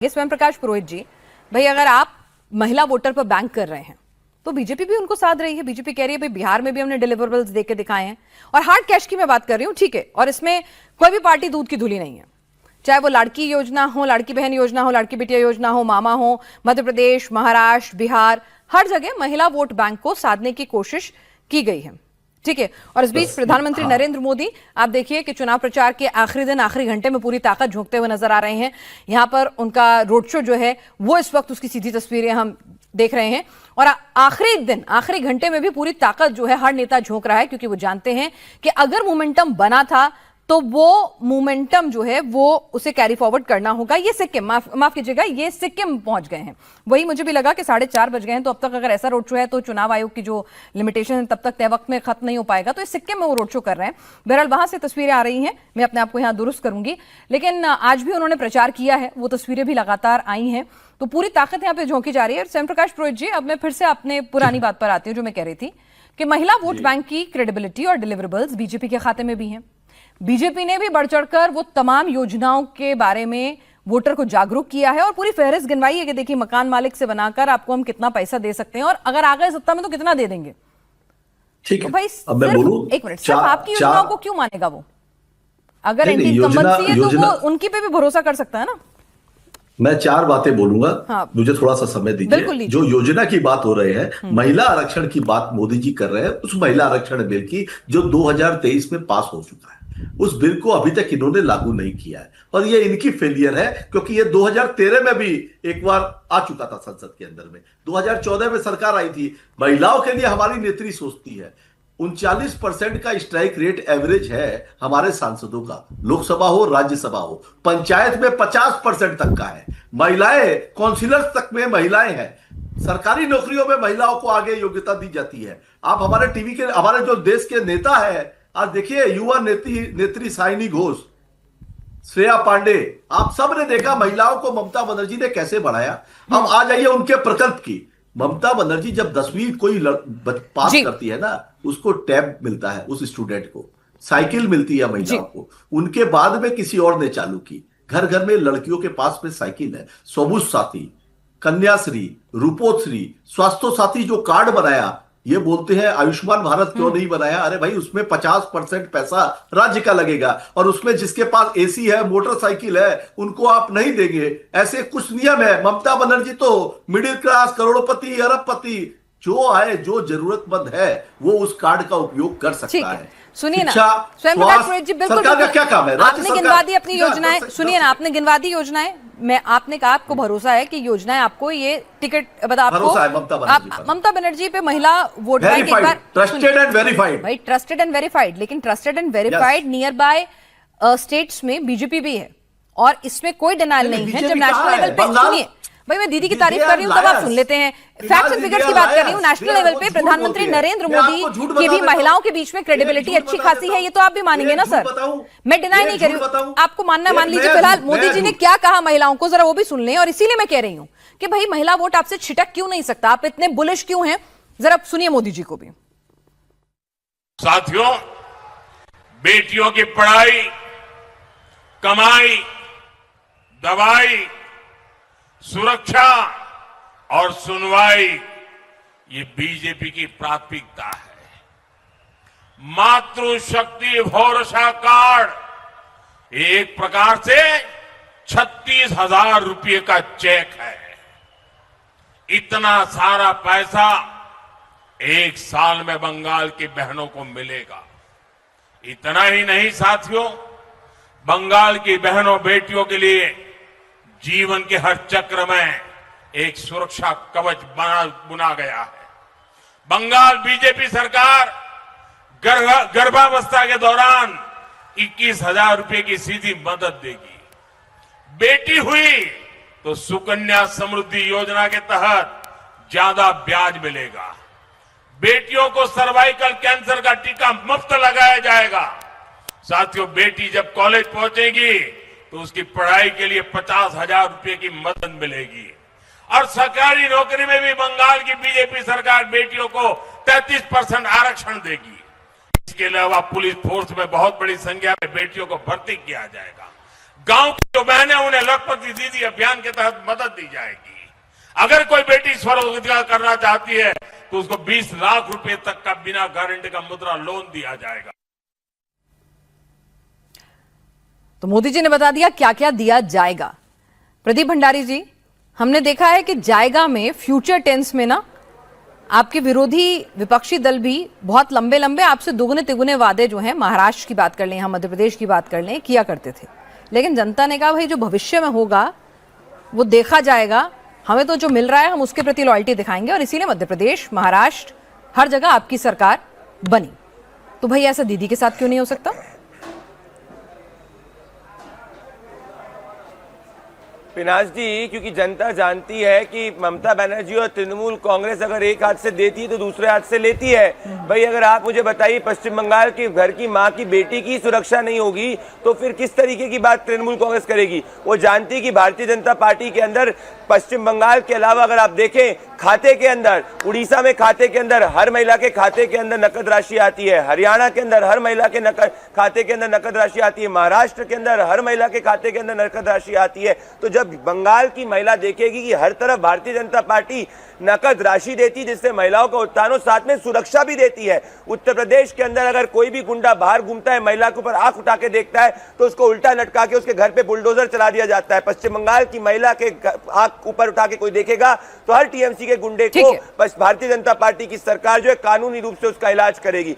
ये स्वयं प्रकाश पुरोहित जी, भाई अगर आप महिला वोटर पर बैंक कर रहे हैं तो बीजेपी भी उनको साध रही है। बीजेपी कह रही है भाई बिहार में भी हमने डिलीवरेबल्स देके दिखाए हैं और हार्ड कैश की मैं बात कर रही हूं, ठीक है, और इसमें कोई भी पार्टी दूध की धुली नहीं है, चाहे वो लड़की योजना हो, लड़की बहन योजना हो, लड़की बिटिया योजना हो, मामा हो, मध्य प्रदेश, महाराष्ट्र, बिहार, हर जगह महिला वोट बैंक को साधने की कोशिश की गई है, ठीक है। और इस बीच प्रधानमंत्री नरेंद्र मोदी, आप देखिए कि चुनाव प्रचार के आखिरी दिन, आखिरी घंटे में पूरी ताकत झोंकते हुए नजर आ रहे हैं। यहां पर उनका रोड शो जो है वो इस वक्त उसकी सीधी तस्वीरें हम देख रहे हैं और आखिरी दिन, आखिरी घंटे में भी पूरी ताकत जो है हर नेता झोंक रहा है, क्योंकि वो जानते हैं कि अगर मोमेंटम बना था तो वो मोमेंटम जो है वो उसे कैरी फॉरवर्ड करना होगा। ये सिक्किम, माफ कीजिएगा, ये सिक्किम पहुंच गए हैं। वही मुझे भी लगा कि 4:30 बज गए हैं, तो अब तक अगर ऐसा रोड शो है तो चुनाव आयोग की जो लिमिटेशन है तब तक तय वक्त में खत्म नहीं हो पाएगा, तो इस सिक्किम में वो रोड शो कर रहे हैं। बहरहाल वहां से तस्वीरें आ रही हैं, मैं अपने आप को यहाँ दुरुस्त करूंगी, लेकिन आज भी उन्होंने प्रचार किया है, वो तस्वीरें भी लगातार आई हैं, तो पूरी ताकत यहाँ पे झोंकी जा रही है। स्वयं प्रकाश पुरोहित जी, अब मैं फिर से अपने पुरानी बात पर आती हूँ जो मैं कह रही थी कि महिला वोट बैंक की क्रेडिबिलिटी और डिलीवरेबल्स बीजेपी के खाते में भी हैं। बीजेपी ने भी बढ़ चढ़कर वो तमाम योजनाओं के बारे में वोटर को जागरूक किया है और पूरी फहरिस्त गिनवाई है कि देखिए मकान मालिक से बनाकर आपको हम कितना पैसा दे सकते हैं और अगर आ गए सत्ता में तो कितना दे देंगे। ठीक है, तो भाई अब मैं बोलूं, एक मिनट, सिर्फ आपकी योजनाओं को क्यों मानेगा वो? अगर इनकम्बेंसी है तो वो उनकी पे भी भरोसा कर सकता है ना। मैं 4 बातें बोलूंगा। हाँ, मुझे थोड़ा सा समय दीजिए। जो योजना की बात हो रहे हैं, महिला आरक्षण की बात मोदी जी कर रहे हैं, उस महिला आरक्षण बिल की जो 2023 में पास हो चुका है, उस बिल को अभी तक इन्होंने लागू नहीं किया है और ये इनकी फेलियर है, क्योंकि ये 2013 में भी एक बार आ चुका था संसद के अंदर में। 2014 में सरकार आई थी। महिलाओं के लिए हमारी नेत्री सोचती है। 39% का स्ट्राइक रेट एवरेज है हमारे सांसदों का, लोकसभा हो राज्यसभा हो। पंचायत में 50% तक का है। महिलाएं काउंसिलर्स तक में महिलाएं हैं। सरकारी नौकरियों में महिलाओं को आगे योग्यता दी जाती है। आप हमारे टीवी के, हमारे जो देश के नेता है, आज देखिए युवा नेत्री साइनी घोष, श्रेया पांडे, आप सब ने देखा महिलाओं को ममता बनर्जी ने कैसे बढ़ाया। अब आ जाइए उनके प्रकल्प की। ममता बनर्जी जब 10वीं कोई पास करती है ना, उसको टैब मिलता है, उस स्टूडेंट को साइकिल मिलती है महिलाओं को। उनके बाद में किसी और ने चालू की। घर घर में लड़कियों के पास में साइकिल है। सबुज साथी, कन्याश्री, रूपोश्री, स्वास्थ्य साथी जो कार्ड बनाया, ये बोलते हैं आयुष्मान भारत क्यों नहीं बनाया? अरे भाई, उसमें 50% पैसा राज्य का लगेगा और उसमें जिसके पास एसी है, मोटरसाइकिल है, उनको आप नहीं देंगे। ऐसे कुछ नियम है। ममता बनर्जी तो मिडिल क्लास, करोड़पति, अरबपति, जो आए, जो जरूरतमंद है, वो उस कार्ड का उपयोग कर सकता है। सुनिए ना स्वयं प्रकाश पुरोहित जी, बिल्कुल सरकार का क्या काम है? आपने गिनवा दी अपनी योजनाएं। सुनिए ना, आपने गिनवा दी योजनाएं। मैं, आपने कहा आपको भरोसा है कि योजनाएं आपको ये टिकट बता, आपको ममता बनर्जी पे महिला वोट बैंक एक बार ट्रस्टेड एंड वेरीफाइड, भाई ट्रस्टेड एंड वेरीफाइड, लेकिन trusted and verified near by states में बीजेपी भी है और इसमें कोई डिनाइल नहीं है। जब नेशनल लेवल पे, सुनिए भाई, मैं दीदी की तारीफ कर रही हूँ तब आप सुन लेते हैं। फैक्ट्स एंड फिगर्स की बात कर रही हूँ। नेशनल लेवल पे प्रधानमंत्री नरेंद्र मोदी की भी महिलाओं के बीच में क्रेडिबिलिटी अच्छी खासी है, ये तो आप भी मानेंगे ना सर। मैं डिनाई नहीं कर रही हूँ, आपको मानना मान लीजिए। फिलहाल मोदी जी ने क्या कहा महिलाओं को, जरा वो भी सुन लें। और इसीलिए मैं कह रही हूँ कि भाई महिला वोट आपसे छिटक क्यों नहीं सकता, आप इतने बुलिश क्यों हैं, जरा सुनिए मोदी जी को भी। साथियों, बेटियों की पढ़ाई, कमाई, दवाई, सुरक्षा और सुनवाई, ये बीजेपी की प्राथमिकता है। मातृशक्ति भरोसा कार्ड एक प्रकार से 36,000 रुपये का चेक है। इतना सारा पैसा एक साल में बंगाल की बहनों को मिलेगा। इतना ही नहीं साथियों, बंगाल की बहनों बेटियों के लिए जीवन के हर चक्र में एक सुरक्षा कवच बुना गया है। बंगाल बीजेपी सरकार गर्भावस्था के दौरान 21,000 रुपए की सीधी मदद देगी। बेटी हुई तो सुकन्या समृद्धि योजना के तहत ज्यादा ब्याज मिलेगा। बेटियों को सर्वाइकल कैंसर का टीका मुफ्त लगाया जाएगा। साथियों, बेटी जब कॉलेज पहुंचेगी तो उसकी पढ़ाई के लिए 50,000 रुपए की मदद मिलेगी। और सरकारी नौकरी में भी बंगाल की बीजेपी सरकार बेटियों को 33% आरक्षण देगी। इसके अलावा पुलिस फोर्स में बहुत बड़ी संख्या में बेटियों को भर्ती किया जाएगा। गांव की जो बहनें उन्हें लखपति दीदी अभियान के तहत मदद दी जाएगी। अगर कोई बेटी स्वरोजगार करना चाहती है तो उसको 20 लाख रुपए तक का बिना गारंटी का मुद्रा लोन दिया जाएगा। तो मोदी जी ने बता दिया क्या क्या दिया जाएगा। प्रदीप भंडारी जी, हमने देखा है कि जाएगा में फ्यूचर टेंस में ना आपके विरोधी विपक्षी दल भी बहुत लंबे लंबे आपसे दुगने तिगुने वादे जो हैं, महाराष्ट्र की बात कर लें, हम मध्य प्रदेश की बात कर लें, किया करते थे। लेकिन जनता ने कहा भाई जो भविष्य में होगा वो देखा जाएगा, हमें तो जो मिल रहा है हम उसके प्रति लॉयल्टी दिखाएंगे, और इसीलिए मध्य प्रदेश, महाराष्ट्र, हर जगह आपकी सरकार बनी। तो भाई ऐसा दीदी के साथ क्यों नहीं हो सकता? पिनाश जी, क्योंकि जनता जानती है कि ममता बनर्जी और तृणमूल कांग्रेस अगर एक हाथ से देती है तो दूसरे हाथ से लेती है। भाई अगर आप मुझे बताइए, पश्चिम बंगाल के घर की माँ की बेटी की सुरक्षा नहीं होगी तो फिर किस तरीके की बात तृणमूल कांग्रेस करेगी? वो जानती है कि भारतीय जनता पार्टी के अंदर पश्चिम बंगाल के अलावा अगर आप देखें खाते के अंदर, उड़ीसा में खाते के अंदर हर महिला के खाते के अंदर नकद राशि आती है, हरियाणा के अंदर हर महिला के खाते के अंदर नकद राशि आती है, महाराष्ट्र के अंदर हर महिला के खाते के अंदर नकद राशि आती है। तो जब बंगाल की महिला देखेगी कि हर तरफ भारतीय जनता पार्टी नकद राशि देती जिससे महिलाओं का उत्थान हो, साथ में सुरक्षा भी देती है। उत्तर प्रदेश के अंदर अगर कोई भी गुंडा बाहर घूमता है, महिला के ऊपर आंख उठा के देखता है तो उसको उल्टा लटका के उसके घर पे बुलडोजर चला दिया जाता है। पश्चिम बंगाल की महिला के आंख ऊपर उठा के कोई देखेगा तो हर टीएमसी के गुंडे को भारतीय जनता पार्टी की सरकार जो है कानूनी रूप से उसका इलाज करेगी।